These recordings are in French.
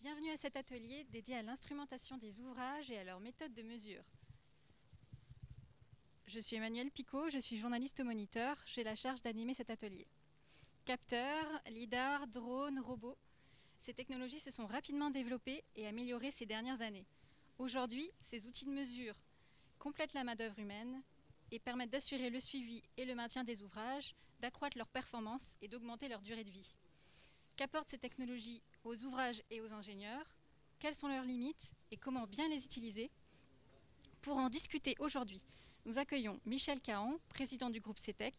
Bienvenue à cet atelier dédié à l'instrumentation des ouvrages et à leur méthode de mesure. Je suis Emmanuelle Picot, je suis journaliste au Moniteur, j'ai la charge d'animer cet atelier. Capteurs, lidars, drones, robots, ces technologies se sont rapidement développées et améliorées ces dernières années. Aujourd'hui, ces outils de mesure complètent la main-d'œuvre humaine et permettent d'assurer le suivi et le maintien des ouvrages, d'accroître leur performance et d'augmenter leur durée de vie. Qu'apportent ces technologies aux ouvrages et aux ingénieurs? Quelles sont leurs limites et comment bien les utiliser? Pour en discuter aujourd'hui, nous accueillons Michel Cahan, président du groupe CETEC,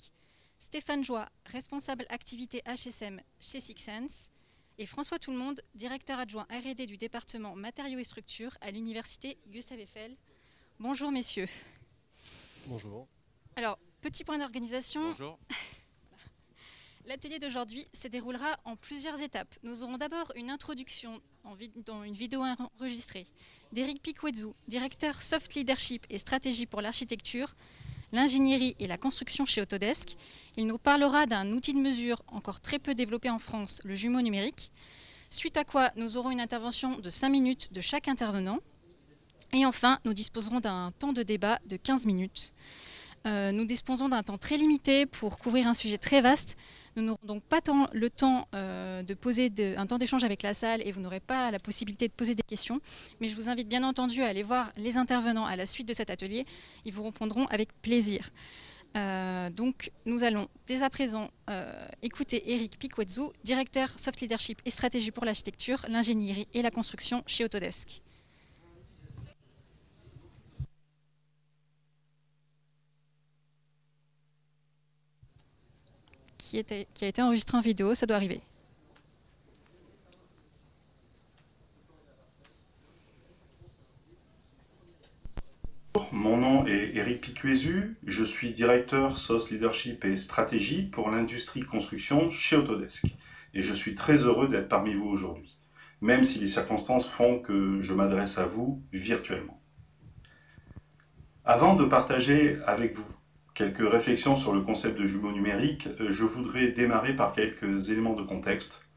Stéphane Joie, responsable activité HSM chez Sixense, et François Tout-le-Monde, directeur adjoint R&D du département matériaux et structures à l'université Gustave Eiffel. Bonjour messieurs. Bonjour. Alors, petit point d'organisation. Bonjour. L'atelier d'aujourd'hui se déroulera en plusieurs étapes. Nous aurons d'abord une introduction dans une vidéo enregistrée d'Éric Piquezou, directeur Soft Leadership et Stratégie pour l'architecture, l'ingénierie et la construction chez Autodesk. Il nous parlera d'un outil de mesure encore très peu développé en France, le jumeau numérique. Suite à quoi, nous aurons une intervention de 5 minutes de chaque intervenant. Et enfin, nous disposerons d'un temps de débat de 15 minutes. Nous disposons d'un temps très limité pour couvrir un sujet très vaste. Nous n'aurons donc pas le temps de poser un temps d'échange avec la salle et vous n'aurez pas la possibilité de poser des questions. Mais je vous invite bien entendu à aller voir les intervenants à la suite de cet atelier. Ils vous répondront avec plaisir. Donc nous allons dès à présent écouter Éric Piquezou, directeur Soft Leadership et Stratégie pour l'architecture, l'ingénierie et la construction chez Autodesk. Qui a été enregistré en vidéo, ça doit arriver. Mon nom est Éric Piquezou, je suis directeur SOS Leadership et Stratégie pour l'industrie construction chez Autodesk. Et je suis très heureux d'être parmi vous aujourd'hui, même si les circonstances font que je m'adresse à vous virtuellement. Avant de partager avec vous quelques réflexions sur le concept de jumeau numérique, je voudrais démarrer par quelques éléments de contexte.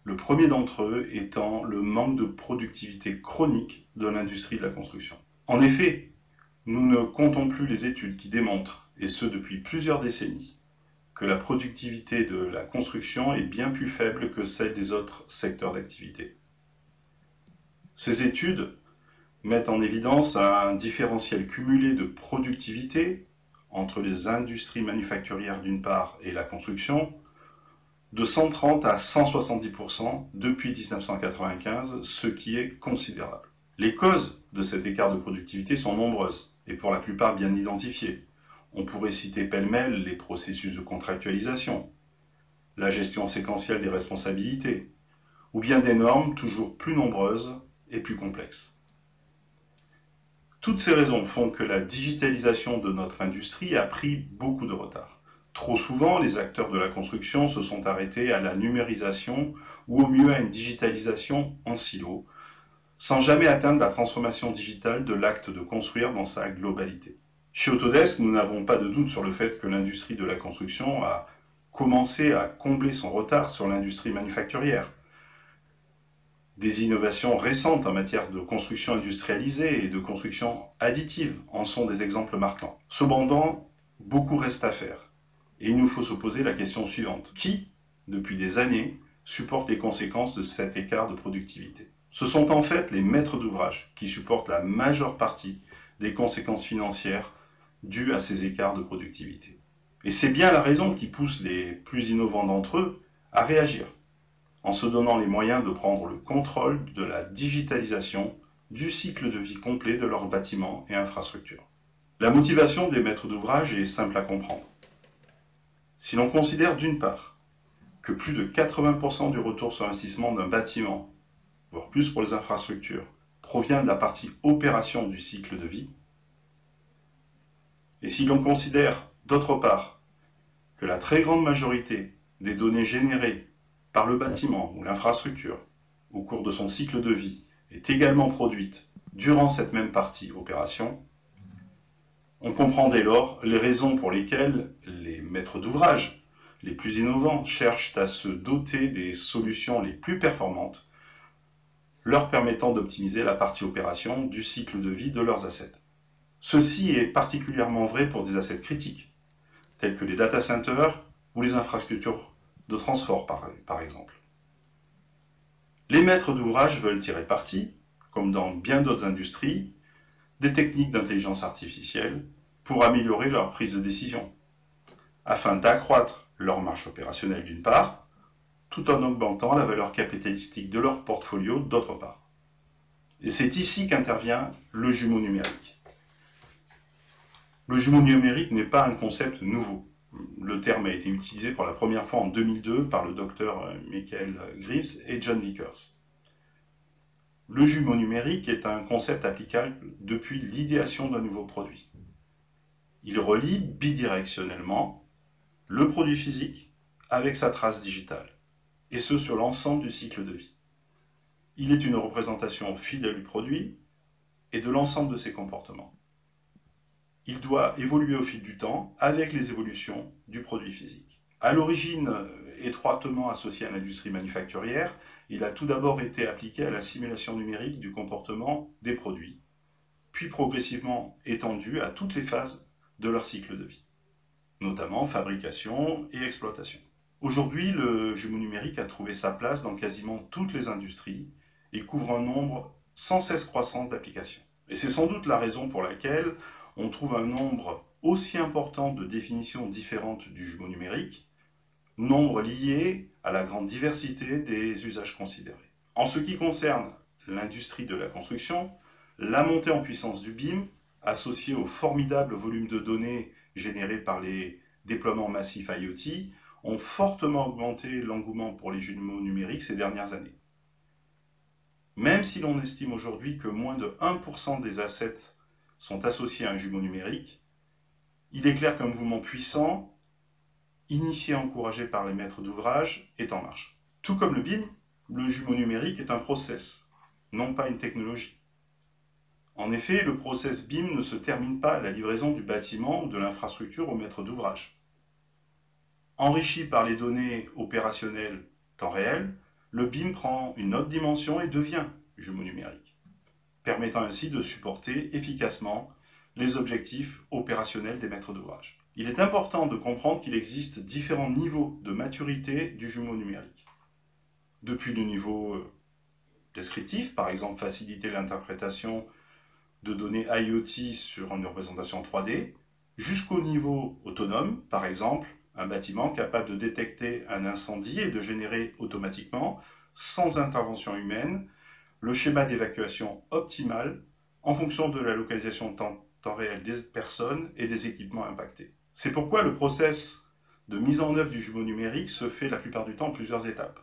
Le premier d'entre eux étant le manque de productivité chronique de l'industrie de la construction. En effet, nous ne comptons plus les études qui démontrent, et ce depuis plusieurs décennies, que la productivité de la construction est bien plus faible que celle des autres secteurs d'activité. Ces études mettent en évidence un différentiel cumulé de productivité entre les industries manufacturières d'une part et la construction, de 130 à 170% depuis 1995, ce qui est considérable. Les causes de cet écart de productivité sont nombreuses, et pour la plupart bien identifiées. On pourrait citer pêle-mêle les processus de contractualisation, la gestion séquentielle des responsabilités, ou bien des normes toujours plus nombreuses et plus complexes. Toutes ces raisons font que la digitalisation de notre industrie a pris beaucoup de retard. Trop souvent, les acteurs de la construction se sont arrêtés à la numérisation ou au mieux à une digitalisation en silo, sans jamais atteindre la transformation digitale de l'acte de construire dans sa globalité. Chez Autodesk, nous n'avons pas de doute sur le fait que l'industrie de la construction a commencé à combler son retard sur l'industrie manufacturière. Des innovations récentes en matière de construction industrialisée et de construction additive en sont des exemples marquants. Cependant, beaucoup reste à faire. Et il nous faut se poser la question suivante. Qui, depuis des années, supporte les conséquences de cet écart de productivité? Ce sont en fait les maîtres d'ouvrage qui supportent la majeure partie des conséquences financières dues à ces écarts de productivité. Et c'est bien la raison qui pousse les plus innovants d'entre eux à réagir, en se donnant les moyens de prendre le contrôle de la digitalisation du cycle de vie complet de leurs bâtiments et infrastructures. La motivation des maîtres d'ouvrage est simple à comprendre. Si l'on considère d'une part que plus de 80% du retour sur investissement d'un bâtiment, voire plus pour les infrastructures, provient de la partie opération du cycle de vie, et si l'on considère d'autre part que la très grande majorité des données générées par le bâtiment ou l'infrastructure au cours de son cycle de vie est également produite durant cette même partie opération, on comprend dès lors les raisons pour lesquelles les maîtres d'ouvrage les plus innovants cherchent à se doter des solutions les plus performantes leur permettant d'optimiser la partie opération du cycle de vie de leurs assets. Ceci est particulièrement vrai pour des assets critiques, tels que les data centers ou les infrastructures de transport par exemple. Les maîtres d'ouvrage veulent tirer parti, comme dans bien d'autres industries, des techniques d'intelligence artificielle pour améliorer leur prise de décision, afin d'accroître leur marge opérationnelle d'une part, tout en augmentant la valeur capitalistique de leur portfolio d'autre part. Et c'est ici qu'intervient le jumeau numérique. Le jumeau numérique n'est pas un concept nouveau. Le terme a été utilisé pour la première fois en 2002 par le docteur Michael Greaves et John Vickers. Le jumeau numérique est un concept applicable depuis l'idéation d'un nouveau produit. Il relie bidirectionnellement le produit physique avec sa trace digitale, et ce sur l'ensemble du cycle de vie. Il est une représentation fidèle du produit et de l'ensemble de ses comportements. Il doit évoluer au fil du temps avec les évolutions du produit physique. À l'origine, étroitement associé à l'industrie manufacturière, il a tout d'abord été appliqué à la simulation numérique du comportement des produits, puis progressivement étendu à toutes les phases de leur cycle de vie, notamment fabrication et exploitation. Aujourd'hui, le jumeau numérique a trouvé sa place dans quasiment toutes les industries et couvre un nombre sans cesse croissant d'applications. Et c'est sans doute la raison pour laquelle on trouve un nombre aussi important de définitions différentes du jumeau numérique, nombre lié à la grande diversité des usages considérés. En ce qui concerne l'industrie de la construction, la montée en puissance du BIM, associée au formidable volume de données générées par les déploiements massifs IoT, ont fortement augmenté l'engouement pour les jumeaux numériques ces dernières années. Même si l'on estime aujourd'hui que moins de 1% des assets sont associés à un jumeau numérique, il est clair qu'un mouvement puissant, initié et encouragé par les maîtres d'ouvrage, est en marche. Tout comme le BIM, le jumeau numérique est un process, non pas une technologie. En effet, le process BIM ne se termine pas à la livraison du bâtiment ou de l'infrastructure au maître d'ouvrage. Enrichi par les données opérationnelles temps réel, le BIM prend une autre dimension et devient jumeau numérique, permettant ainsi de supporter efficacement les objectifs opérationnels des maîtres d'ouvrage. Il est important de comprendre qu'il existe différents niveaux de maturité du jumeau numérique. Depuis le niveau descriptif, par exemple faciliter l'interprétation de données IoT sur une représentation 3D, jusqu'au niveau autonome, par exemple un bâtiment capable de détecter un incendie et de générer automatiquement, sans intervention humaine, le schéma d'évacuation optimal en fonction de la localisation temps réel des personnes et des équipements impactés. C'est pourquoi le process de mise en œuvre du jumeau numérique se fait la plupart du temps en plusieurs étapes.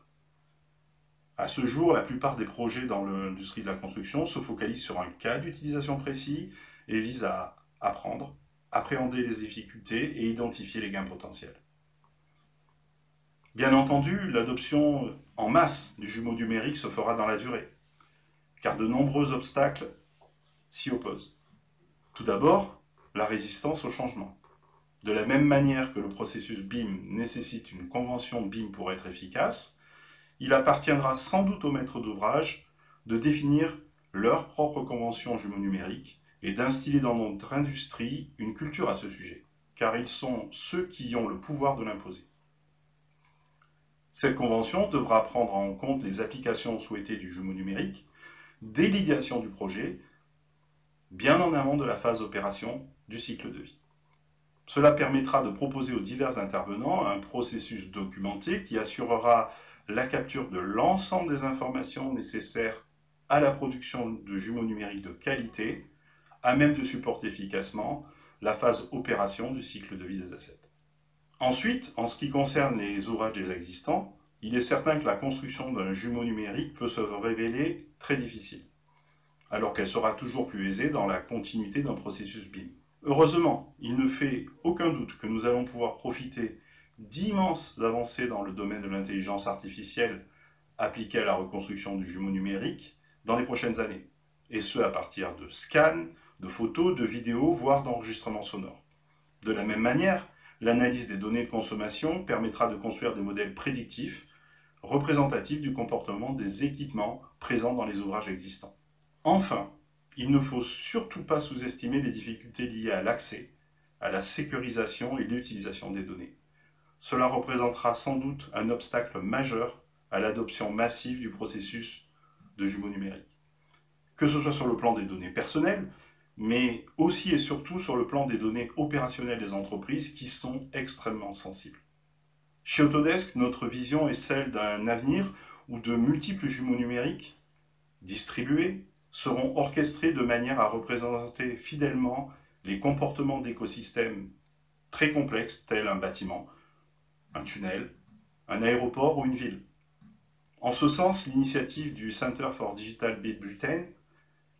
À ce jour, la plupart des projets dans l'industrie de la construction se focalisent sur un cas d'utilisation précis et visent à apprendre, appréhender les difficultés et identifier les gains potentiels. Bien entendu, l'adoption en masse du jumeau numérique se fera dans la durée, car de nombreux obstacles s'y opposent. Tout d'abord, la résistance au changement. De la même manière que le processus BIM nécessite une convention BIM pour être efficace, il appartiendra sans doute aux maîtres d'ouvrage de définir leur propre convention jumeau numérique et d'instiller dans notre industrie une culture à ce sujet, car ils sont ceux qui ont le pouvoir de l'imposer. Cette convention devra prendre en compte les applications souhaitées du jumeau numérique dès l'idéation du projet, bien en amont de la phase d'opération du cycle de vie. Cela permettra de proposer aux divers intervenants un processus documenté qui assurera la capture de l'ensemble des informations nécessaires à la production de jumeaux numériques de qualité, à même de supporter efficacement la phase opération du cycle de vie des assets. Ensuite, en ce qui concerne les ouvrages déjà existants, il est certain que la construction d'un jumeau numérique peut se révéler très difficile, alors qu'elle sera toujours plus aisée dans la continuité d'un processus BIM. Heureusement, il ne fait aucun doute que nous allons pouvoir profiter d'immenses avancées dans le domaine de l'intelligence artificielle appliquée à la reconstruction du jumeau numérique dans les prochaines années, et ce à partir de scans, de photos, de vidéos, voire d'enregistrements sonores. De la même manière, l'analyse des données de consommation permettra de construire des modèles prédictifs représentatif du comportement des équipements présents dans les ouvrages existants. Enfin, il ne faut surtout pas sous-estimer les difficultés liées à l'accès, à la sécurisation et l'utilisation des données. Cela représentera sans doute un obstacle majeur à l'adoption massive du processus de jumeaux numériques. Que ce soit sur le plan des données personnelles, mais aussi et surtout sur le plan des données opérationnelles des entreprises qui sont extrêmement sensibles. Chez Autodesk, notre vision est celle d'un avenir où de multiples jumeaux numériques, distribués, seront orchestrés de manière à représenter fidèlement les comportements d'écosystèmes très complexes tels un bâtiment, un tunnel, un aéroport ou une ville. En ce sens, l'initiative du Center for Digital Build Britain,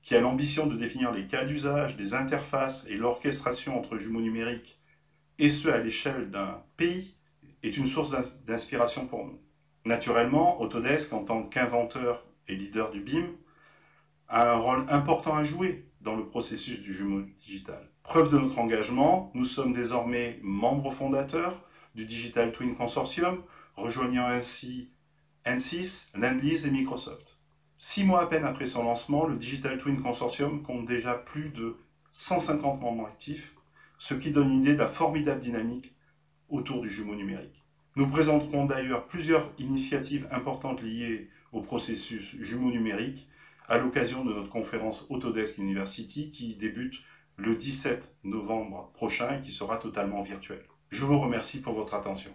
qui a l'ambition de définir les cas d'usage, les interfaces et l'orchestration entre jumeaux numériques, et ce à l'échelle d'un pays, est une source d'inspiration pour nous. Naturellement, Autodesk, en tant qu'inventeur et leader du BIM, a un rôle important à jouer dans le processus du jumeau digital. Preuve de notre engagement, nous sommes désormais membres fondateurs du Digital Twin Consortium, rejoignant ainsi Ansys, Lendlease et Microsoft. 6 mois à peine après son lancement, le Digital Twin Consortium compte déjà plus de 150 membres actifs, ce qui donne une idée de la formidable dynamique autour du jumeau numérique. Nous présenterons d'ailleurs plusieurs initiatives importantes liées au processus jumeau numérique à l'occasion de notre conférence Autodesk University qui débute le 17 novembre prochain et qui sera totalement virtuelle. Je vous remercie pour votre attention.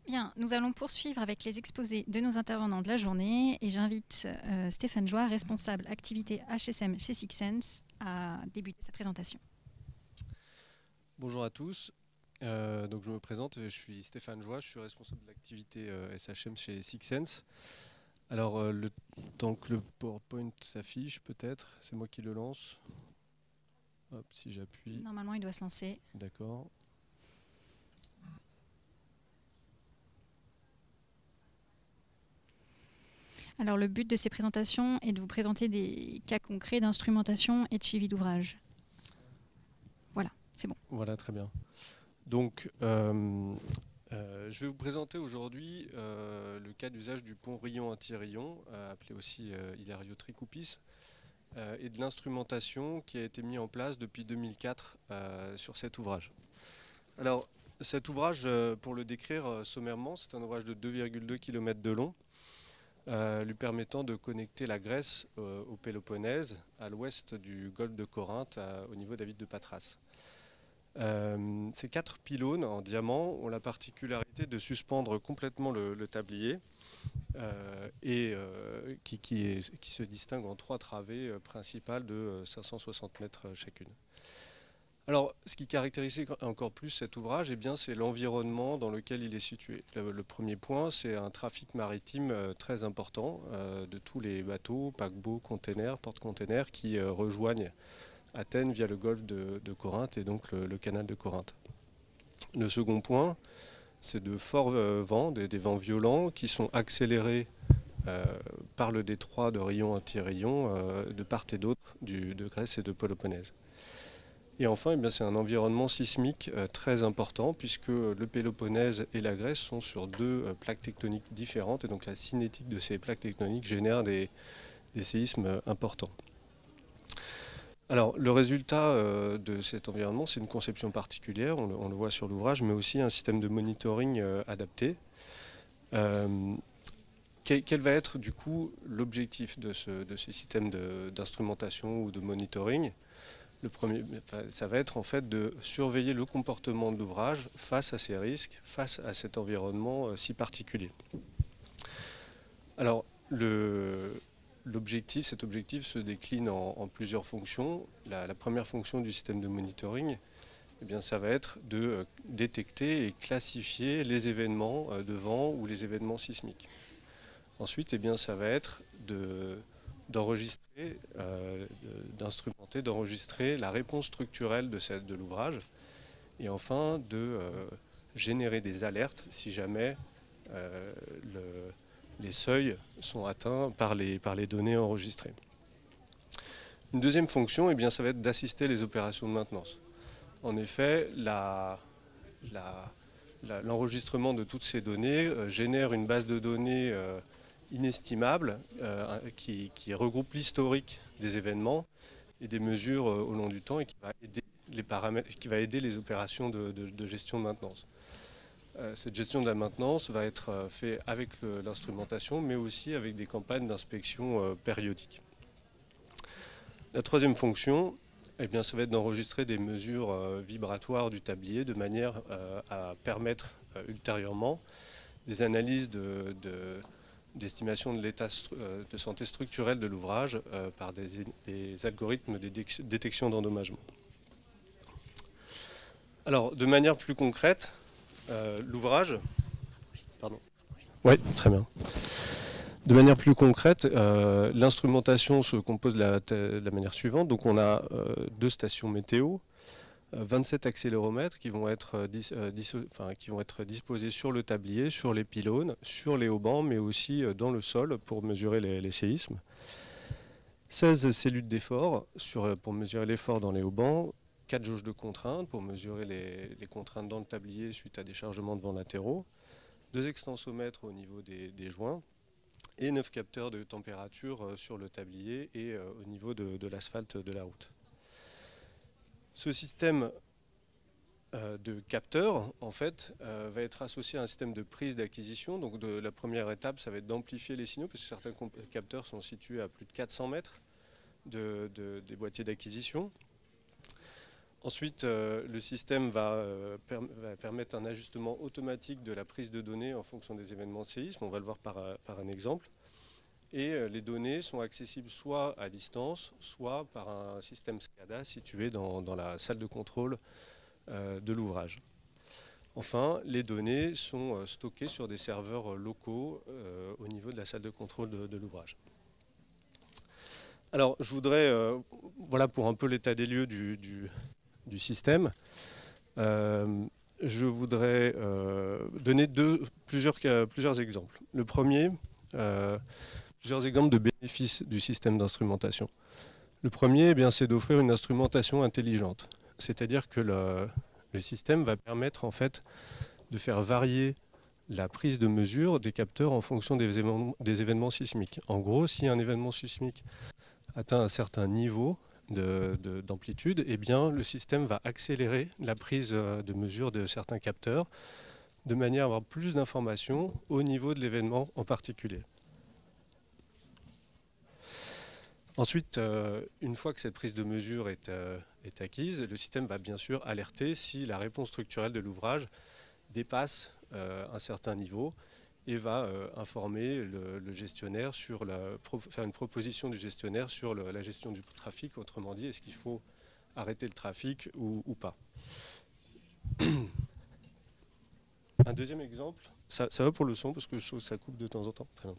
Bien, nous allons poursuivre avec les exposés de nos intervenants de la journée et j'invite Stéphane Joie, responsable activité HSM chez Sixsense, à débuter sa présentation. Bonjour à tous, donc je me présente, je suis Stéphane Joie, je suis responsable de l'activité SHM chez Sixsense. Alors, tant que le PowerPoint s'affiche peut-être, c'est moi qui le lance. Hop, si j'appuie. Normalement, il doit se lancer. D'accord. Alors, le but de ces présentations est de vous présenter des cas concrets d'instrumentation et de suivi d'ouvrage. Voilà, c'est bon. Voilà, très bien. Donc, je vais vous présenter aujourd'hui le cas d'usage du pont Rion-Anti-Rion, appelé aussi Hilario-Tricoupis, et de l'instrumentation qui a été mise en place depuis 2004 sur cet ouvrage. Alors, cet ouvrage, pour le décrire sommairement, c'est un ouvrage de 2,2 km de long, lui permettant de connecter la Grèce au Péloponnèse, à l'ouest du golfe de Corinthe, au niveau d'Avit de Patras. Ces 4 pylônes en diamant ont la particularité de suspendre complètement le tablier et qui se distingue en 3 travées principales de 560 mètres chacune. Alors, ce qui caractérise encore plus cet ouvrage, eh bien, c'est l'environnement dans lequel il est situé. Le premier point, c'est un trafic maritime très important de tous les bateaux, paquebots, containers, porte-containers qui rejoignent Athènes via le golfe de Corinthe et donc le canal de Corinthe. Le second point, c'est de forts vents, des vents violents qui sont accélérés par le détroit de Rion-Anti-Rion de part et d'autre de Grèce et de Péloponnèse. Et enfin, eh bien, c'est un environnement sismique très important puisque le Péloponnèse et la Grèce sont sur 2 plaques tectoniques différentes et donc la cinétique de ces plaques tectoniques génère des séismes importants. Alors, le résultat de cet environnement, c'est une conception particulière, on le voit sur l'ouvrage, mais aussi un système de monitoring adapté. Quel va être du coup l'objectif de ce système d'instrumentation ou de monitoring ? Le premier, ça va être en fait de surveiller le comportement de l'ouvrage face à ces risques, face à cet environnement si particulier. Alors, cet objectif se décline en plusieurs fonctions. La première fonction du système de monitoring, eh bien, ça va être de détecter et classifier les événements de vent ou les événements sismiques. Ensuite, eh bien, ça va être d'enregistrer, d'instrumenter, d'enregistrer la réponse structurelle de l'ouvrage et enfin de générer des alertes si jamais les seuils sont atteints par les données enregistrées. Une deuxième fonction, eh bien, ça va être d'assister les opérations de maintenance. En effet, la l'enregistrement de toutes ces données génère une base de données inestimable qui regroupe l'historique des événements et des mesures au long du temps et qui va aider les paramètres, qui va aider les opérations de gestion de maintenance. Cette gestion de la maintenance va être faite avec l'instrumentation, mais aussi avec des campagnes d'inspection périodiques. La troisième fonction, eh bien, ça va être d'enregistrer des mesures vibratoires du tablier de manière à permettre ultérieurement des analyses d'estimation de l'état de santé structurelle de l'ouvrage par des algorithmes de détection d'endommagement. Alors, de manière plus concrète, l'ouvrage... Pardon. Oui, très bien. De manière plus concrète, l'instrumentation se compose de la manière suivante. Donc on a 2 stations météo, 27 accéléromètres qui vont être disposés sur le tablier, sur les pylônes, sur les haubans, mais aussi dans le sol pour mesurer les séismes. 16 cellules d'effort pour mesurer l'effort dans les haubans, 4 jauges de contraintes pour mesurer les contraintes dans le tablier suite à des chargements de vents latéraux, 2 extensomètres au niveau des joints, et 9 capteurs de température sur le tablier et au niveau de l'asphalte de la route. Ce système de capteurs, en fait, va être associé à un système de prise d'acquisition. Donc la première étape, ça va être d'amplifier les signaux, parce que certains capteurs sont situés à plus de 400 mètres des boîtiers d'acquisition. Ensuite, le système va permettre un ajustement automatique de la prise de données en fonction des événements de séisme. On va le voir par un exemple. Et les données sont accessibles soit à distance, soit par un système SCADA situé dans la salle de contrôle de l'ouvrage. Enfin, les données sont stockées sur des serveurs locaux au niveau de la salle de contrôle de l'ouvrage. Alors, je voudrais, voilà pour un peu l'état des lieux du système, je voudrais donner plusieurs exemples. Le premier, plusieurs exemples de bénéfices du système d'instrumentation. Le premier, eh bien, c'est d'offrir une instrumentation intelligente. C'est-à-dire que le système va permettre en fait, de faire varier la prise de mesure des capteurs en fonction des événements sismiques. En gros, si un événement sismique atteint un certain niveau d'amplitude, eh bien, le système va accélérer la prise de mesure de certains capteurs de manière à avoir plus d'informations au niveau de l'événement en particulier. Ensuite, une fois que cette prise de mesure est acquise, le système va bien sûr alerter si la réponse structurelle de l'ouvrage dépasse un certain niveau et va informer le gestionnaire faire une proposition du gestionnaire sur la gestion du trafic, autrement dit, est-ce qu'il faut arrêter le trafic ou pas. Un deuxième exemple, ça va pour le son parce que je trouve que ça coupe de temps en temps. Très bien.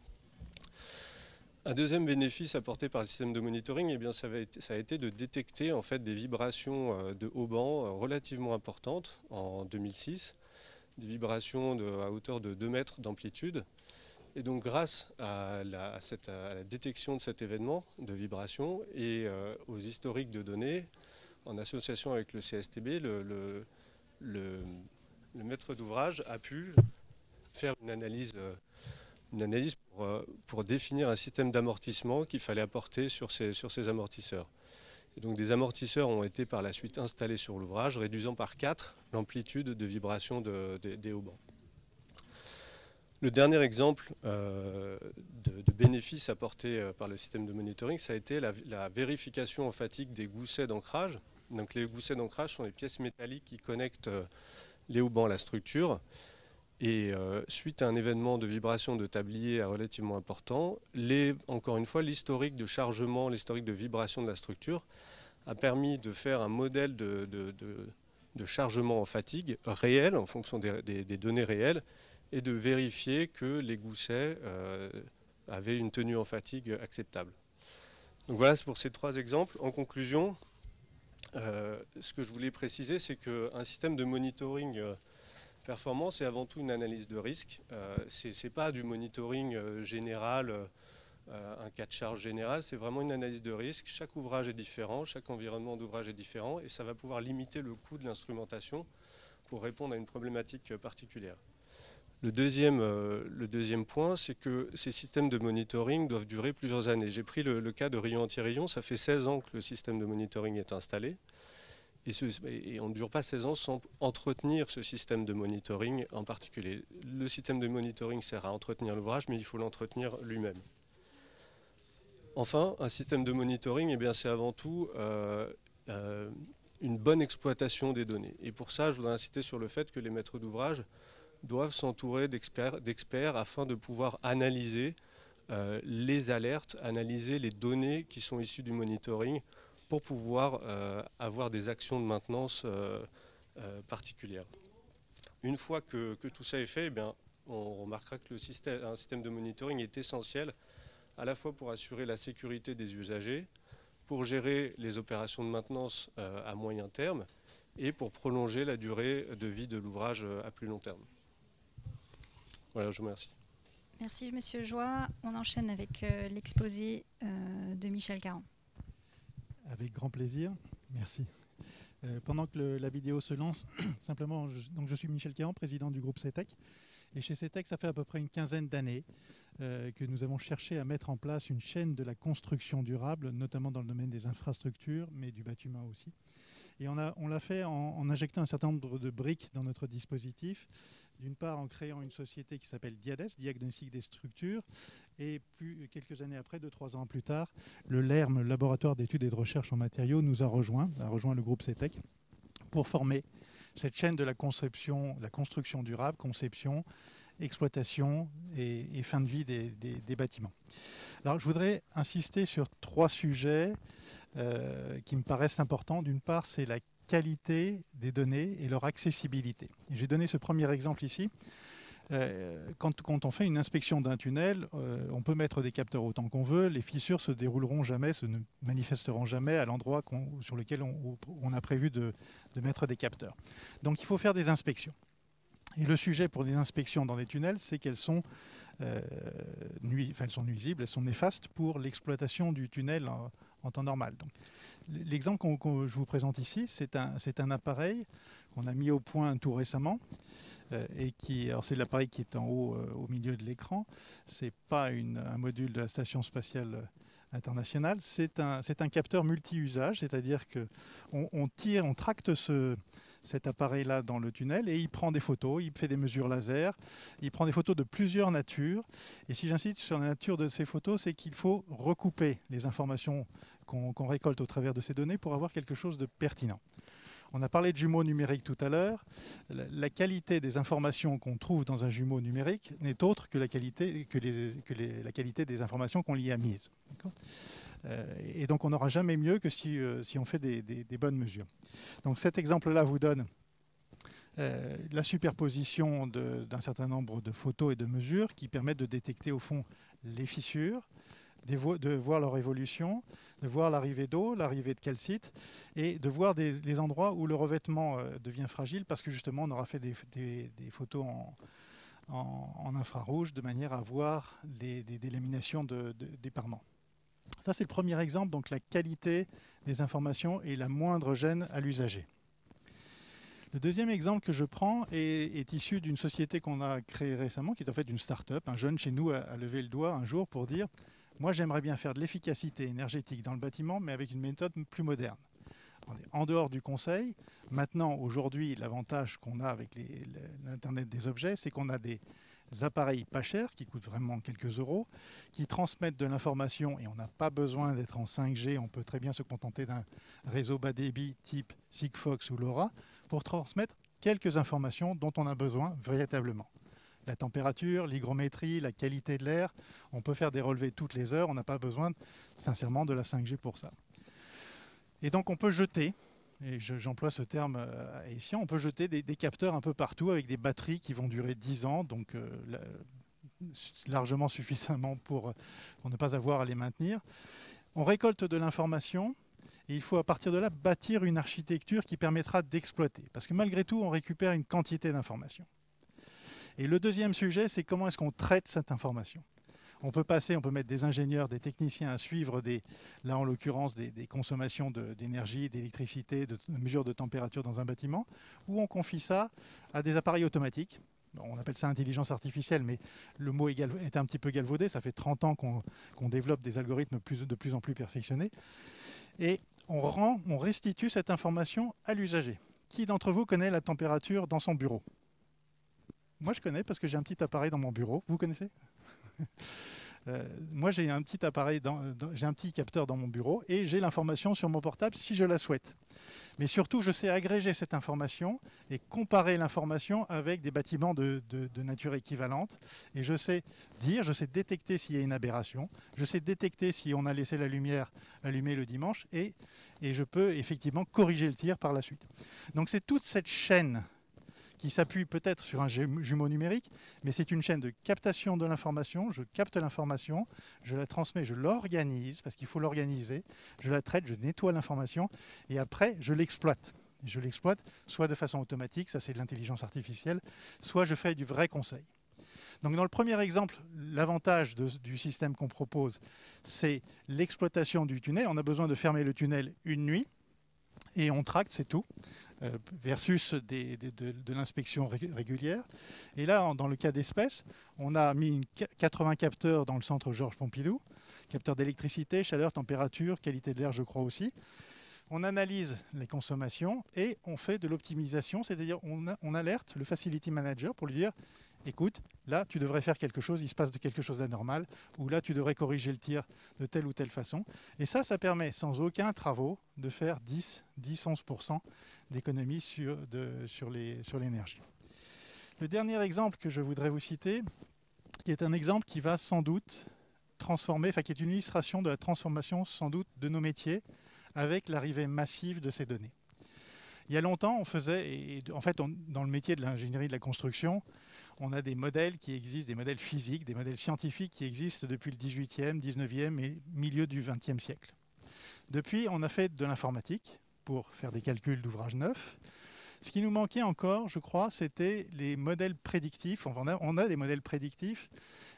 Un deuxième bénéfice apporté par le système de monitoring, eh bien, ça a été de détecter en fait, des vibrations de haubans relativement importantes en 2006, des vibrations à hauteur de 2 mètres d'amplitude. Et donc grâce à la détection de cet événement de vibration et aux historiques de données, en association avec le CSTB, le maître d'ouvrage a pu faire une analyse pour définir un système d'amortissement qu'il fallait apporter sur ces amortisseurs. Et donc des amortisseurs ont été par la suite installés sur l'ouvrage, réduisant par 4 l'amplitude de vibration des haubans. Le dernier exemple de bénéfice apporté par le système de monitoring, ça a été la vérification en fatigue des goussets d'ancrage. Donc les goussets d'ancrage sont les pièces métalliques qui connectent les haubans à la structure. Et suite à un événement de vibration de tablier relativement important, encore une fois, l'historique de chargement, l'historique de vibration de la structure a permis de faire un modèle de chargement en fatigue réel, en fonction des données réelles, et de vérifier que les goussets avaient une tenue en fatigue acceptable. Donc voilà pour ces 3 exemples. En conclusion, ce que je voulais préciser, c'est qu'un système de monitoring performant, c'est avant tout une analyse de risque. Ce n'est pas du monitoring général, un cas de charge général, c'est vraiment une analyse de risque. Chaque ouvrage est différent, chaque environnement d'ouvrage est différent, et ça va pouvoir limiter le coût de l'instrumentation pour répondre à une problématique particulière. Le deuxième point, c'est que ces systèmes de monitoring doivent durer plusieurs années. J'ai pris le cas de Rion Anti-Rion, ça fait 16 ans que le système de monitoring est installé. Et on ne dure pas 16 ans sans entretenir ce système de monitoring en particulier. Le système de monitoring sert à entretenir l'ouvrage, mais il faut l'entretenir lui-même. Enfin, un système de monitoring, eh bien, c'est avant tout une bonne exploitation des données. Et pour ça, je voudrais insister sur le fait que les maîtres d'ouvrage doivent s'entourer d'experts afin de pouvoir analyser les alertes, analyser les données qui sont issues du monitoring pour pouvoir avoir des actions de maintenance particulières. Une fois que tout ça est fait, eh bien, on remarquera que un système de monitoring est essentiel à la fois pour assurer la sécurité des usagers, pour gérer les opérations de maintenance à moyen terme et pour prolonger la durée de vie de l'ouvrage à plus long terme. Voilà, je vous remercie. Merci Monsieur Joie. On enchaîne avec l'exposé de Michel Caron. Avec grand plaisir, merci. Pendant que la vidéo se lance, simplement, donc je suis Michel Caron, président du groupe CETEC. Et chez CETEC, ça fait à peu près une quinzaine d'années que nous avons cherché à mettre en place une chaîne de la construction durable, notamment dans le domaine des infrastructures, mais du bâtiment aussi. Et on l'a fait en injectant un certain nombre de briques dans notre dispositif. D'une part, en créant une société qui s'appelle DIADES, Diagnostic des structures, et quelques années après, 2-3 ans plus tard, le LERM, le Laboratoire d'études et de recherche en matériaux, nous a rejoint le groupe CETEC, pour former cette chaîne de la conception, la construction durable, conception, exploitation et fin de vie des bâtiments. Alors, je voudrais insister sur 3 sujets qui me paraissent importants. D'une part, c'est la qualité des données et leur accessibilité. J'ai donné ce premier exemple ici. Quand on fait une inspection d'un tunnel, on peut mettre des capteurs autant qu'on veut, les fissures se dérouleront jamais, se ne manifesteront jamais à l'endroit sur lequel on a prévu de mettre des capteurs. Donc il faut faire des inspections. Et le sujet pour les inspections dans les tunnels, c'est qu'elles sont, elles sont nuisibles, elles sont néfastes pour l'exploitation du tunnel en temps normal. Donc, l'exemple que je vous présente ici, c'est un appareil qu'on a mis au point tout récemment. Alors c'est l'appareil qui est en haut au milieu de l'écran. Ce n'est pas un module de la Station spatiale internationale. C'est un capteur multi-usage, c'est-à-dire qu'on tracte cet appareil-là dans le tunnel et il prend des photos, il fait des mesures laser, il prend des photos de plusieurs natures. Et si j'insiste sur la nature de ces photos, c'est qu'il faut recouper les informations qu'on récolte au travers de ces données pour avoir quelque chose de pertinent. On a parlé de jumeaux numériques tout à l'heure. La qualité des informations qu'on trouve dans un jumeau numérique n'est autre que la qualité des informations qu'on y a mises. Et donc on n'aura jamais mieux que si on fait des bonnes mesures. Donc cet exemple-là vous donne la superposition d'un certain nombre de photos et de mesures qui permettent de détecter au fond les fissures, de voir leur évolution, de voir l'arrivée d'eau, l'arrivée de calcite, et de voir les endroits où le revêtement devient fragile parce que justement on aura fait des photos en infrarouge de manière à voir des laminations d'éparement. Ça c'est le premier exemple, donc la qualité des informations et la moindre gêne à l'usager. Le deuxième exemple que je prends est issu d'une société qu'on a créée récemment, qui est en fait une start-up. Un jeune chez nous a levé le doigt un jour pour dire « Moi, j'aimerais bien faire de l'efficacité énergétique dans le bâtiment, mais avec une méthode plus moderne. » En dehors du conseil, maintenant, aujourd'hui, l'avantage qu'on a avec l'Internet des objets, c'est qu'on a des appareils pas chers, qui coûtent vraiment quelques euros, qui transmettent de l'information, et on n'a pas besoin d'être en 5G, on peut très bien se contenter d'un réseau bas débit type Sigfox ou LoRa, pour transmettre quelques informations dont on a besoin véritablement. La température, l'hygrométrie, la qualité de l'air, on peut faire des relevés toutes les heures, on n'a pas besoin sincèrement de la 5G pour ça. Et donc on peut jeter, et j'emploie ce terme ici, on peut jeter des capteurs un peu partout avec des batteries qui vont durer 10 ans, donc largement suffisamment pour ne pas avoir à les maintenir. On récolte de l'information. Et il faut à partir de là bâtir une architecture qui permettra d'exploiter. Parce que malgré tout, on récupère une quantité d'informations. Et le deuxième sujet, c'est comment est-ce qu'on traite cette information. On peut mettre des ingénieurs, des techniciens à suivre, là en l'occurrence, des consommations d'énergie, d'électricité, de mesures de température dans un bâtiment, ou on confie ça à des appareils automatiques. On appelle ça intelligence artificielle, mais le mot est un petit peu galvaudé. Ça fait 30 ans qu'on développe des algorithmes de plus en plus perfectionnés. Et on restitue cette information à l'usager. Qui d'entre vous connaît la température dans son bureau? Moi, je connais parce que j'ai un petit appareil dans mon bureau. Vous connaissez? Moi, j'ai un petit appareil, j'ai un petit capteur dans mon bureau et j'ai l'information sur mon portable si je la souhaite. Mais surtout, je sais agréger cette information et comparer l'information avec des bâtiments de nature équivalente. Et je sais détecter s'il y a une aberration. Je sais détecter si on a laissé la lumière allumée le dimanche et je peux effectivement corriger le tir par la suite. Donc, c'est toute cette chaîne qui s'appuie peut-être sur un jumeau numérique, mais c'est une chaîne de captation de l'information. Je capte l'information, je la transmets, je l'organise, parce qu'il faut l'organiser, je la traite, je nettoie l'information, et après, je l'exploite. Je l'exploite soit de façon automatique, ça c'est de l'intelligence artificielle, soit je fais du vrai conseil. Donc dans le premier exemple, l'avantage du système qu'on propose, c'est l'exploitation du tunnel. On a besoin de fermer le tunnel une nuit, et on tracte, c'est tout, versus de l'inspection régulière. Et là, dans le cas d'espèce, on a mis 80 capteurs dans le centre Georges Pompidou, capteurs d'électricité, chaleur, température, qualité de l'air, je crois aussi. On analyse les consommations et on fait de l'optimisation, c'est-à-dire on alerte le Facility Manager pour lui dire écoute, là, tu devrais faire quelque chose, il se passe quelque chose d'anormal, ou là, tu devrais corriger le tir de telle ou telle façon. Et ça permet, sans aucun travaux, de faire 10-11% d'économie sur l'énergie. Le dernier exemple que je voudrais vous citer, qui est un exemple qui va sans doute transformer, qui est une illustration de la transformation sans doute de nos métiers avec l'arrivée massive de ces données. Il y a longtemps, on faisait, dans le métier de l'ingénierie de la construction, on a des modèles qui existent, des modèles physiques, des modèles scientifiques qui existent depuis le 18e, 19e et milieu du 20e siècle. Depuis, on a fait de l'informatique pour faire des calculs d'ouvrages neufs. Ce qui nous manquait encore, je crois, c'était les modèles prédictifs. On a des modèles prédictifs,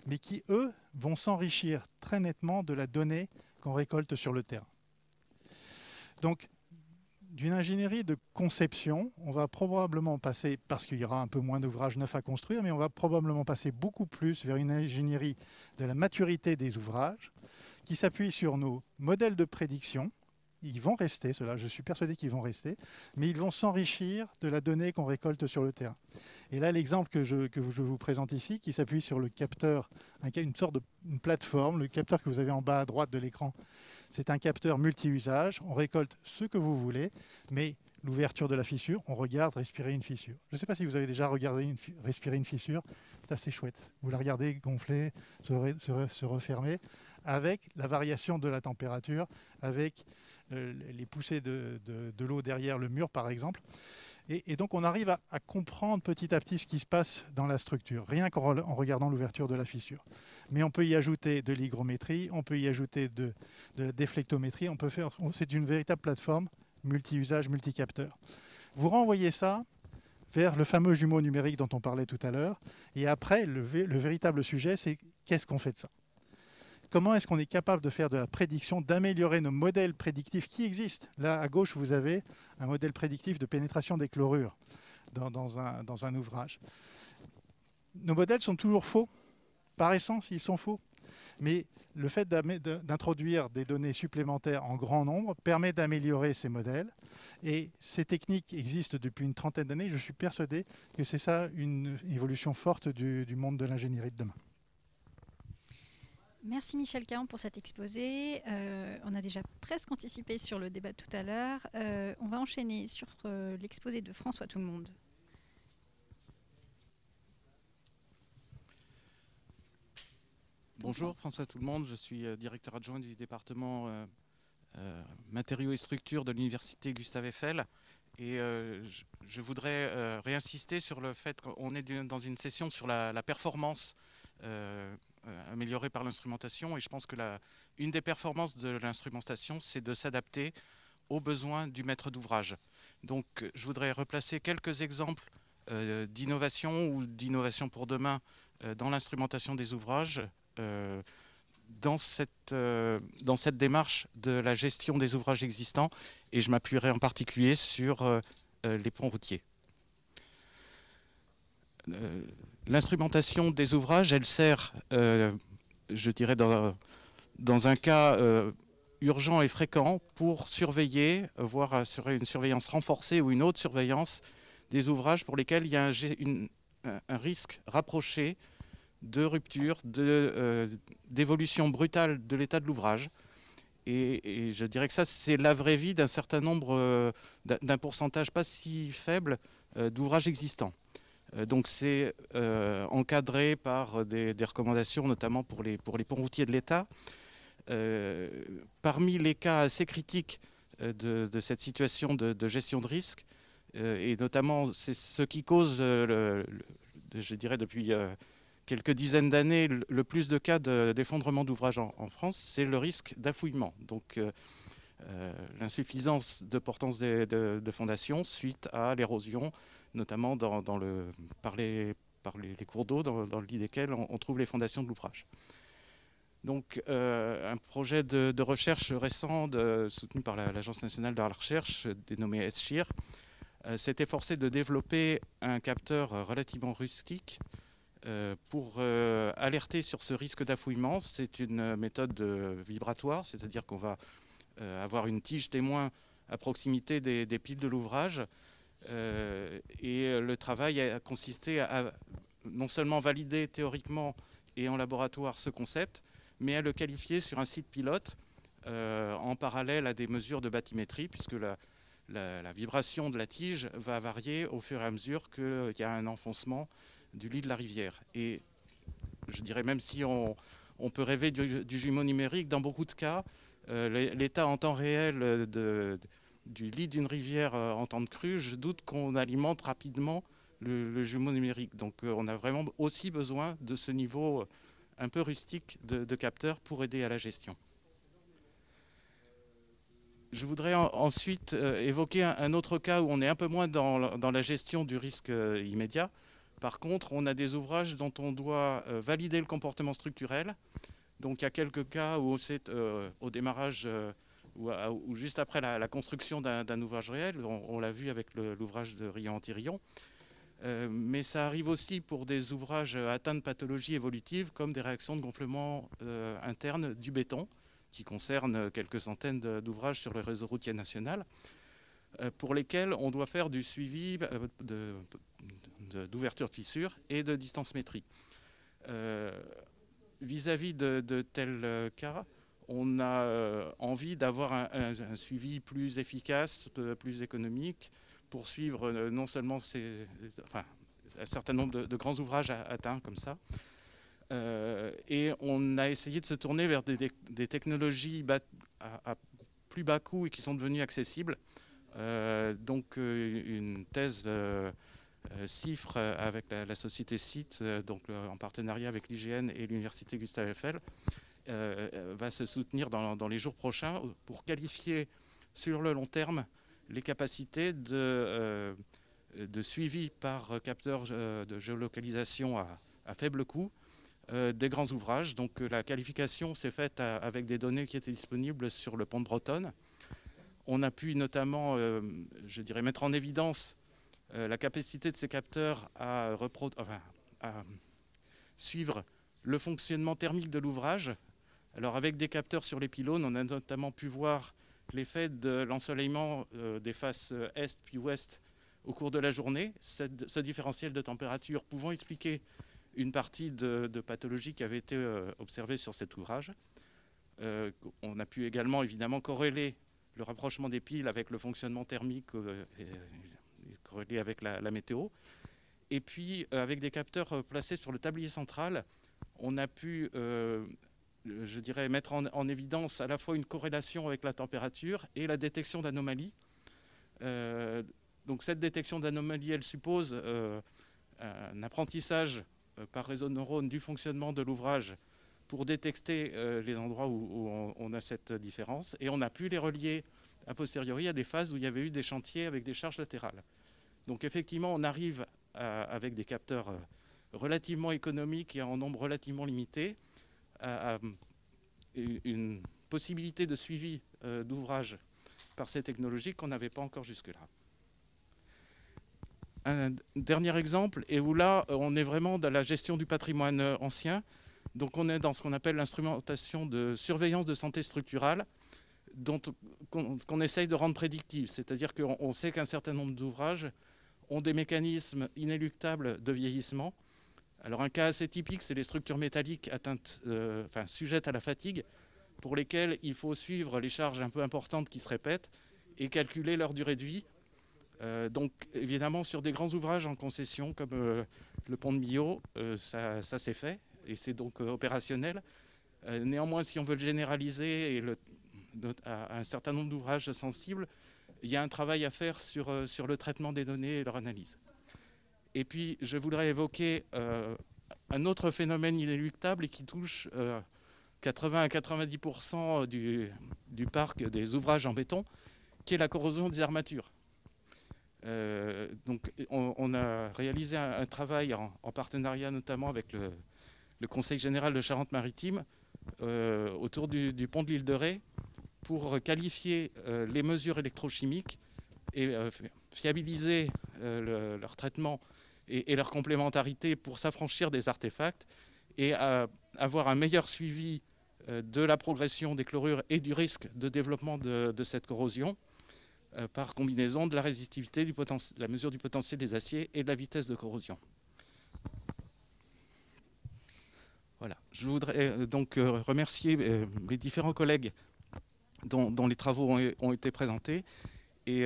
mais qui, eux, vont s'enrichir très nettement de la donnée qu'on récolte sur le terrain. Donc, d'une ingénierie de conception, on va probablement passer, parce qu'il y aura un peu moins d'ouvrages neufs à construire, mais on va probablement passer beaucoup plus vers une ingénierie de la maturité des ouvrages, qui s'appuie sur nos modèles de prédiction. Ils vont rester, ceux-là, je suis persuadé qu'ils vont rester, mais ils vont s'enrichir de la donnée qu'on récolte sur le terrain. Et là, l'exemple que je vous présente ici, qui s'appuie sur le capteur, une sorte de plateforme, le capteur que vous avez en bas à droite de l'écran, c'est un capteur multi-usage. On récolte ce que vous voulez, mais l'ouverture de la fissure, on regarde respirer une fissure. Je ne sais pas si vous avez déjà regardé respirer une fissure, c'est assez chouette. Vous la regardez gonfler, se refermer, avec la variation de la température, avec les poussées de l'eau derrière le mur, par exemple. Et donc, on arrive à comprendre petit à petit ce qui se passe dans la structure, rien qu'en regardant l'ouverture de la fissure. Mais on peut y ajouter de l'hygrométrie, on peut y ajouter de la déflectométrie. C'est une véritable plateforme multi-usage, multi-capteur. Vous renvoyez ça vers le fameux jumeau numérique dont on parlait tout à l'heure. Et après, le véritable sujet, c'est qu'est-ce qu'on fait de ça ? Comment est-ce qu'on est capable de faire de la prédiction, d'améliorer nos modèles prédictifs qui existent? Là, à gauche, vous avez un modèle prédictif de pénétration des chlorures dans un ouvrage. Nos modèles sont toujours faux. Par essence, ils sont faux. Mais le fait d'introduire des données supplémentaires en grand nombre permet d'améliorer ces modèles. Et ces techniques existent depuis une trentaine d'années. Je suis persuadé que c'est ça une évolution forte du monde de l'ingénierie de demain. Merci Michel Caron pour cet exposé. On a déjà presque anticipé sur le débat de tout à l'heure. On va enchaîner sur l'exposé de François Tout-le-Monde. Bonjour, François Tout-le-Monde. Je suis directeur adjoint du département matériaux et structures de l'université Gustave Eiffel. Et je voudrais réinsister sur le fait qu'on est dans une session sur la performance améliorée par l'instrumentation. Et je pense que une des performances de l'instrumentation, c'est de s'adapter aux besoins du maître d'ouvrage. Donc je voudrais replacer quelques exemples d'innovation ou d'innovation pour demain dans l'instrumentation des ouvrages dans cette démarche de la gestion des ouvrages existants, et je m'appuierai en particulier sur les ponts routiers. L'instrumentation des ouvrages, elle sert, je dirais, dans un cas urgent et fréquent pour surveiller, voire assurer une surveillance renforcée ou une haute surveillance des ouvrages pour lesquels il y a un risque rapproché de rupture, d'évolution brutale de l'état de l'ouvrage. Et je dirais que ça, c'est la vraie vie d'un certain nombre, d'un pourcentage pas si faible d'ouvrages existants. Donc c'est encadré par des recommandations, notamment pour les ponts routiers de l'État. Parmi les cas assez critiques de cette situation de gestion de risque, et notamment c'est ce qui cause, je dirais depuis quelques dizaines d'années, le plus de cas d'effondrement d'ouvrages en France, c'est le risque d'affouillement. Donc l'insuffisance de portance de fondations suite à l'érosion, notamment par les cours d'eau dans le lit desquels on trouve les fondations de l'ouvrage. Donc un projet de recherche récent soutenu par l'Agence nationale de la recherche, dénommé SCHIR, s'est efforcé de développer un capteur relativement rustique pour alerter sur ce risque d'affouillement. C'est une méthode vibratoire, c'est-à-dire qu'on va avoir une tige témoin à proximité des piles de l'ouvrage. Et le travail a consisté à non seulement valider théoriquement et en laboratoire ce concept, mais à le qualifier sur un site pilote en parallèle à des mesures de bathymétrie, puisque la vibration de la tige va varier au fur et à mesure qu'il y a un enfoncement du lit de la rivière. Et je dirais, même si on peut rêver du jumeau numérique, dans beaucoup de cas, l'état en temps réel du lit d'une rivière en temps de crue, je doute qu'on alimente rapidement le jumeau numérique. Donc on a vraiment aussi besoin de ce niveau un peu rustique de capteurs pour aider à la gestion. Je voudrais ensuite évoquer un autre cas où on est un peu moins dans la gestion du risque immédiat. Par contre, on a des ouvrages dont on doit valider le comportement structurel. Donc il y a quelques cas où c'est au démarrage ou juste après la construction d'un ouvrage réel. On l'a vu avec l'ouvrage de Riant-Antirion. Mais ça arrive aussi pour des ouvrages atteints de pathologies évolutives comme des réactions de gonflement interne du béton, qui concernent quelques centaines d'ouvrages sur le réseau routier national, pour lesquels on doit faire du suivi d'ouverture de fissures et de distancemétrie. Vis-à-vis de tels cas, on a envie d'avoir un suivi plus efficace, plus économique, pour suivre non seulement un certain nombre de grands ouvrages atteints comme ça. Et on a essayé de se tourner vers des technologies à plus bas coût et qui sont devenues accessibles. Donc une thèse CIFRE avec la société CIT, en partenariat avec l'IGN et l'université Gustave Eiffel, va se soutenir dans les jours prochains pour qualifier sur le long terme les capacités de suivi par capteur de géolocalisation à faible coût des grands ouvrages. Donc la qualification s'est faite avec des données qui étaient disponibles sur le pont de Bretonne. On a pu notamment, je dirais, mettre en évidence la capacité de ces capteurs à suivre le fonctionnement thermique de l'ouvrage. Alors avec des capteurs sur les pylônes, on a notamment pu voir l'effet de l'ensoleillement des faces est puis ouest au cours de la journée. Ce différentiel de température pouvant expliquer une partie de pathologies qui avaient été observées sur cet ouvrage. On a pu également évidemment corréler le rapprochement des piles avec le fonctionnement thermique corrélé avec la météo. Et puis avec des capteurs placés sur le tablier central, on a pu je dirais, mettre en évidence à la fois une corrélation avec la température et la détection d'anomalies. Donc cette détection d'anomalies, elle suppose un apprentissage par réseau de neurones du fonctionnement de l'ouvrage pour détecter les endroits où on a cette différence. Et on a pu les relier a posteriori à des phases où il y avait eu des chantiers avec des charges latérales. Donc effectivement, on arrive avec des capteurs relativement économiques et en nombre relativement limité une possibilité de suivi d'ouvrage par ces technologies qu'on n'avait pas encore jusque-là. Un dernier exemple, et où là, on est vraiment dans la gestion du patrimoine ancien. Donc on est dans ce qu'on appelle l'instrumentation de surveillance de santé structurale, qu'on essaye de rendre prédictive. C'est-à-dire qu'on sait qu'un certain nombre d'ouvrages ont des mécanismes inéluctables de vieillissement. Alors un cas assez typique, c'est les structures métalliques sujettes à la fatigue, pour lesquelles il faut suivre les charges un peu importantes qui se répètent et calculer leur durée de vie. Donc évidemment sur des grands ouvrages en concession comme le pont de Millau, ça s'est fait et c'est donc opérationnel. Néanmoins, si on veut le généraliser à un certain nombre d'ouvrages sensibles, il y a un travail à faire sur le traitement des données et leur analyse. Et puis je voudrais évoquer un autre phénomène inéluctable et qui touche 80 à 90% du parc des ouvrages en béton, qui est la corrosion des armatures. Donc on a réalisé un travail en partenariat notamment avec le Conseil général de Charente-Maritime autour du pont de l'île de Ré pour qualifier les mesures électrochimiques et fiabiliser leur traitement et leur complémentarité pour s'affranchir des artefacts et avoir un meilleur suivi de la progression des chlorures et du risque de développement de cette corrosion par combinaison de la résistivité, la mesure du potentiel des aciers et de la vitesse de corrosion. Voilà. Je voudrais donc remercier les différents collègues dont les travaux ont été présentés et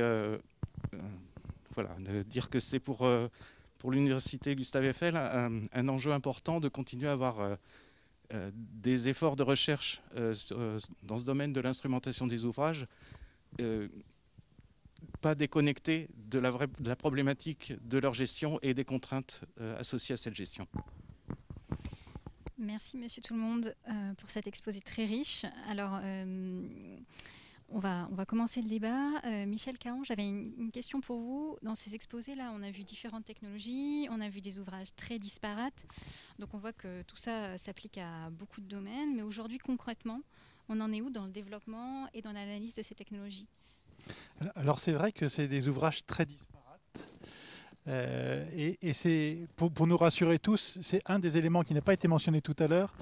voilà, dire que c'est pour l'université Gustave Eiffel un enjeu important de continuer à avoir des efforts de recherche dans ce domaine de l'instrumentation des ouvrages, pas déconnectés de la problématique de leur gestion et des contraintes associées à cette gestion. Merci Monsieur tout le monde pour cet exposé très riche. Alors, on va commencer le débat. Michel Caron, j'avais une question pour vous. Dans ces exposés-là, on a vu différentes technologies, on a vu des ouvrages très disparates. Donc on voit que tout ça s'applique à beaucoup de domaines. Mais aujourd'hui, concrètement, on en est où dans le développement et dans l'analyse de ces technologies ? Alors c'est vrai que c'est des ouvrages très disparates. Et c'est, pour nous rassurer tous, c'est un des éléments qui n'a pas été mentionné tout à l'heure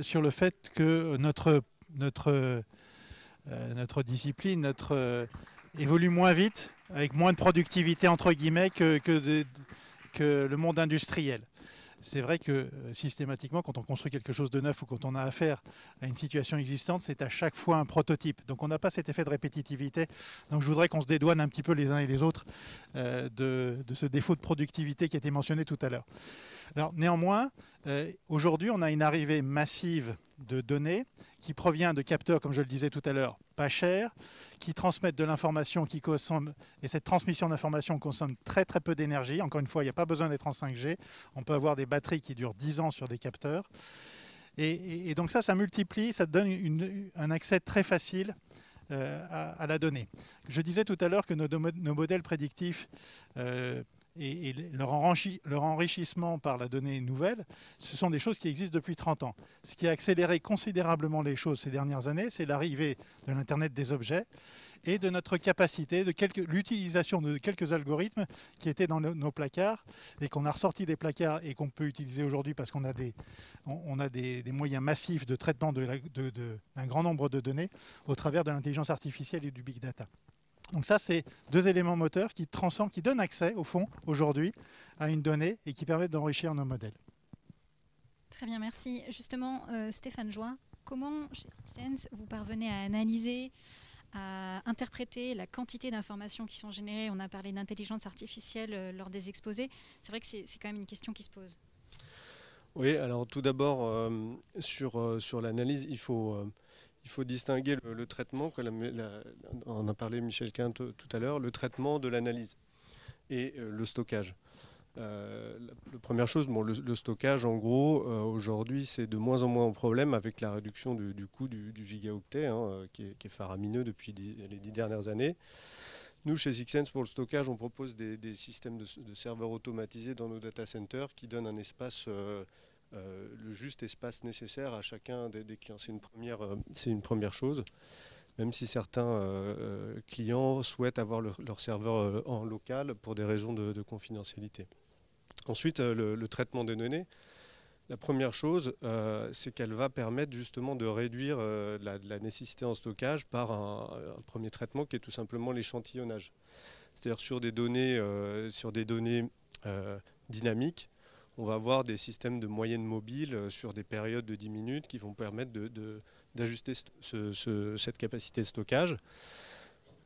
sur le fait que notre discipline évolue moins vite, avec moins de productivité entre guillemets que le monde industriel. C'est vrai que systématiquement, quand on construit quelque chose de neuf ou quand on a affaire à une situation existante, c'est à chaque fois un prototype. Donc on n'a pas cet effet de répétitivité. Donc je voudrais qu'on se dédouane un petit peu les uns et les autres de ce défaut de productivité qui a été mentionné tout à l'heure. Alors néanmoins, aujourd'hui, on a une arrivée massive de données qui provient de capteurs, comme je le disais tout à l'heure, pas chers, qui transmettent de l'information, et cette transmission d'information consomme très très peu d'énergie. Encore une fois, il n'y a pas besoin d'être en 5G. On peut avoir des batteries qui durent 10 ans sur des capteurs. Et donc ça multiplie, ça donne un accès très facile à la donnée. Je disais tout à l'heure que nos modèles prédictifs et leur enrichissement par la donnée nouvelle, ce sont des choses qui existent depuis 30 ans. Ce qui a accéléré considérablement les choses ces dernières années, c'est l'arrivée de l'Internet des objets et de notre capacité, l'utilisation de quelques algorithmes qui étaient dans nos placards et qu'on a ressortis des placards et qu'on peut utiliser aujourd'hui parce qu'on a des moyens massifs de traitement d'un grand nombre de données au travers de l'intelligence artificielle et du big data. Donc ça, c'est deux éléments moteurs qui transforment, qui donnent accès, au fond, aujourd'hui, à une donnée et qui permettent d'enrichir nos modèles. Très bien, merci. Justement, Stéphane Join, comment, chez Sixense, vous parvenez à analyser, à interpréter la quantité d'informations qui sont générées ? On a parlé d'intelligence artificielle lors des exposés. C'est vrai que c'est quand même une question qui se pose. Oui, alors tout d'abord, sur l'analyse, il faut distinguer le traitement, on a parlé Michel Caron tout à l'heure, le traitement de l'analyse et le stockage. La première chose, le stockage, en gros, aujourd'hui, c'est de moins en moins un problème avec la réduction du coût du gigaoctet, qui est faramineux depuis les 10 dernières années. Nous, chez Sixense, pour le stockage, on propose des systèmes de serveurs automatisés dans nos data centers qui donnent un espace le juste espace nécessaire à chacun des clients. C'est une première chose, même si certains clients souhaitent avoir leur serveur en local pour des raisons de confidentialité. Ensuite, le traitement des données. La première chose, c'est qu'elle va permettre justement de réduire la nécessité en stockage par un premier traitement qui est tout simplement l'échantillonnage. C'est-à-dire sur des données dynamiques, on va avoir des systèmes de moyenne mobile sur des périodes de 10 minutes qui vont permettre d'ajuster cette capacité de stockage.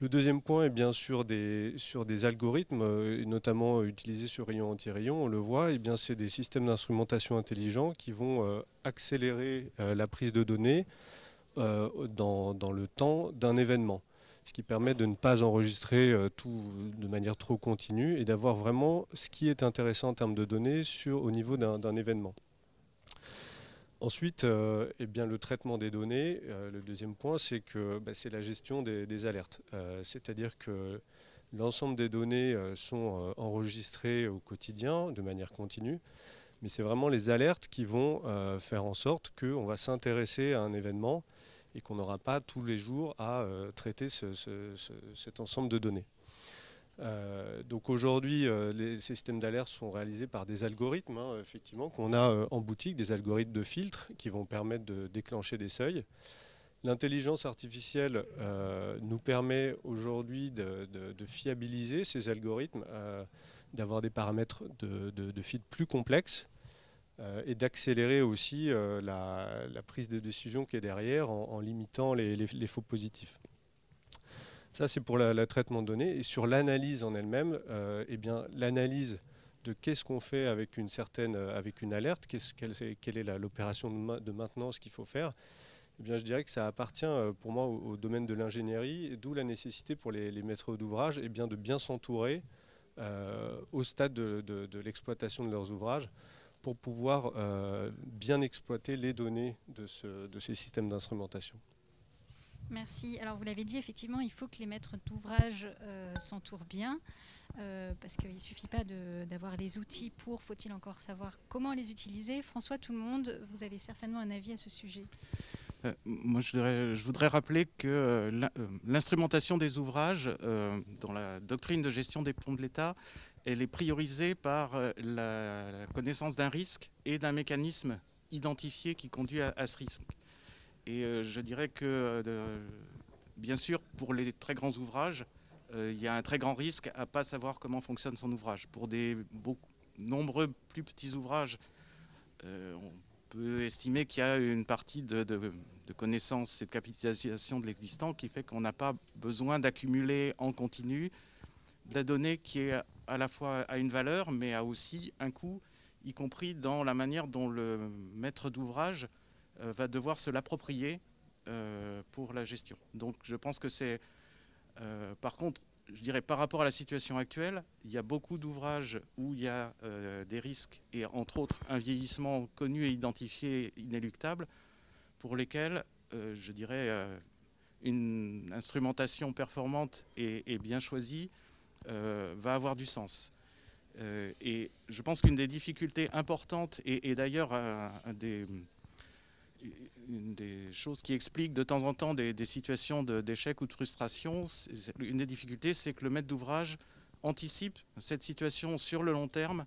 Le deuxième point est bien sûr sur des algorithmes, notamment utilisés sur rayon anti-rayon. On le voit, eh bien, c'est des systèmes d'instrumentation intelligents qui vont accélérer la prise de données dans le temps d'un événement, ce qui permet de ne pas enregistrer tout de manière trop continue et d'avoir vraiment ce qui est intéressant en termes de données au niveau d'un événement. Ensuite, eh bien, le traitement des données, le deuxième point, c'est que c'est la gestion des alertes. C'est-à-dire que l'ensemble des données sont enregistrées au quotidien de manière continue, mais c'est vraiment les alertes qui vont faire en sorte qu'on va s'intéresser à un événement et qu'on n'aura pas tous les jours à traiter cet ensemble de données. Donc aujourd'hui, ces systèmes d'alerte sont réalisés par des algorithmes, effectivement, qu'on a en boutique, des algorithmes de filtre qui vont permettre de déclencher des seuils. L'intelligence artificielle nous permet aujourd'hui de fiabiliser ces algorithmes, d'avoir des paramètres de filtre plus complexes et d'accélérer aussi la prise de décision qui est derrière en limitant les faux positifs. Ça, c'est pour le traitement de données. Et sur l'analyse en elle-même, eh bien, l'analyse de qu'est-ce qu'on fait avec une alerte, quelle est l'opération de maintenance qu'il faut faire, eh bien, je dirais que ça appartient pour moi au domaine de l'ingénierie, d'où la nécessité pour les maîtres d'ouvrage eh bien, de bien s'entourer au stade de l'exploitation de leurs ouvrages pour pouvoir bien exploiter les données de ces systèmes d'instrumentation. Merci. Alors vous l'avez dit, effectivement, il faut que les maîtres d'ouvrage s'entourent bien, parce qu'il ne suffit pas d'avoir les outils pour, faut-il encore savoir comment les utiliser. François Tout-le-Monde, vous avez certainement un avis à ce sujet. Moi, je voudrais rappeler que l'instrumentation des ouvrages, dans la doctrine de gestion des ponts de l'État, elle est priorisée par la connaissance d'un risque et d'un mécanisme identifié qui conduit à ce risque. Et je dirais que, bien sûr, pour les très grands ouvrages, il y a un très grand risque à ne pas savoir comment fonctionne son ouvrage. Pour des nombreux plus petits ouvrages, on peut estimer qu'il y a une partie de connaissance et de capitalisation de l'existant qui fait qu'on n'a pas besoin d'accumuler en continu de la donnée qui est à la fois à une valeur, mais a aussi un coût, y compris dans la manière dont le maître d'ouvrage va devoir se l'approprier pour la gestion. Donc je pense que c'est... par contre, je dirais par rapport à la situation actuelle, il y a beaucoup d'ouvrages où il y a des risques et entre autres un vieillissement connu et identifié inéluctable pour lesquels, je dirais, une instrumentation performante et bien choisie va avoir du sens. Et je pense qu'une des difficultés importantes et d'ailleurs une des choses qui explique de temps en temps des situations d'échec ou de frustration, une des difficultés, c'est que le maître d'ouvrage anticipe cette situation sur le long terme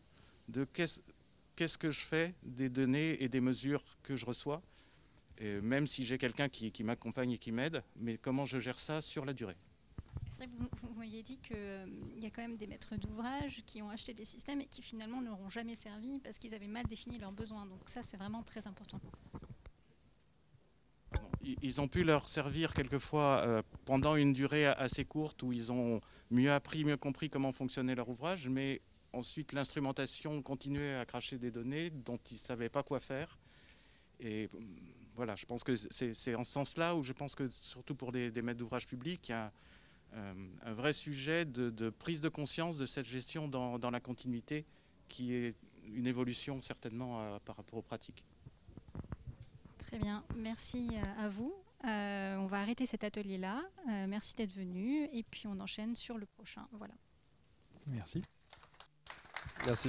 de qu'est-ce que je fais des données et des mesures que je reçois, et même si j'ai quelqu'un qui m'accompagne et qui m'aide, mais comment je gère ça sur la durée. C'est vrai que vous m'aviez dit qu'il y a quand même des maîtres d'ouvrage qui ont acheté des systèmes et qui finalement ne leur ont jamais servi parce qu'ils avaient mal défini leurs besoins. Donc ça, c'est vraiment très important. Ils ont pu leur servir quelquefois pendant une durée assez courte où ils ont mieux appris, mieux compris comment fonctionnait leur ouvrage, mais ensuite l'instrumentation continuait à cracher des données dont ils ne savaient pas quoi faire. Et voilà, je pense que c'est en ce sens-là où je pense que surtout pour des maîtres d'ouvrage publics, il y a un vrai sujet de prise de conscience de cette gestion dans la continuité qui est une évolution certainement par rapport aux pratiques. Très bien, merci à vous. On va arrêter cet atelier-là. Merci d'être venu et puis on enchaîne sur le prochain. Voilà. Merci. Merci.